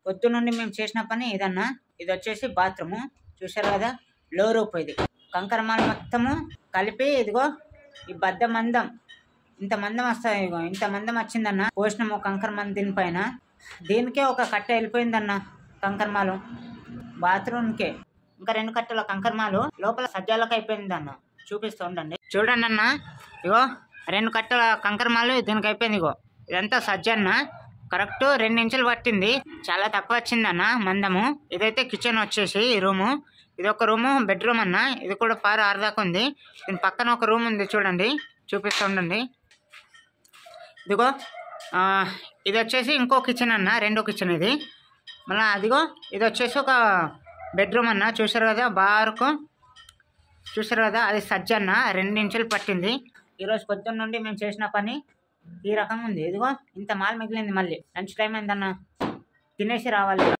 పొద్దు నుండి మేము చేసిన పని ఇదన్నా. ఇది వచ్చేసి బాత్రూము చూసారు కదా, లో రూప్ ఇది. కంకరమాల మొత్తము కలిపి ఇదిగో ఈ బద్ద మందం, ఇంత మందం వస్తుంది. ఇదిగో ఇంత మందం వచ్చిందన్న. పోసినాము కంకరమాల దీనిపైన. దీనికే ఒక కట్ట వెళ్ళిపోయిందన్న కంకరమాలు బాత్రూమ్కే. ఇంకా 2 కట్టల కంకరమాలు లోపల సజ్జాలకు అయిపోయిందన్న. చూపిస్తూ ఉండండి. చూడండి అన్న, ఇగో 2 కట్టల కంకరమాలు దీనికి అయిపోయింది. ఇగో ఇదంతా సజ్జన్న. కరెక్ట్ 2 ఇంచులు పట్టింది. చాలా తక్కువ వచ్చిందన్న మందము. ఇదైతే కిచెన్ వచ్చేసి ఈ రూము. ఇది ఒక రూము, బెడ్రూమ్ అన్న. ఇది కూడా 6 దాకా ఉంది. దీని పక్కన ఒక రూమ్ ఉంది చూడండి, చూపిస్తూ ఉండండి. ఇదిగో ఇది వచ్చేసి ఇంకో కిచెన్ అన్న, 2వ కిచెన్ ఇది. మళ్ళీ అదిగో ఇది వచ్చేసి ఒక బెడ్రూమ్ అన్న. చూసారు కదా బారుకు, చూసారు కదా, అది సజ్జన్న. 2 ఇంచులు పట్టింది. ఈరోజు పొద్దున్న నుండి మేము చేసిన పని ఈ రకంగా ఉంది. ఇదిగో ఇంత మాల్ మిగిలింది. మళ్ళీ లంచ్ టైం అయిందన్న, తినేసి రావాలి.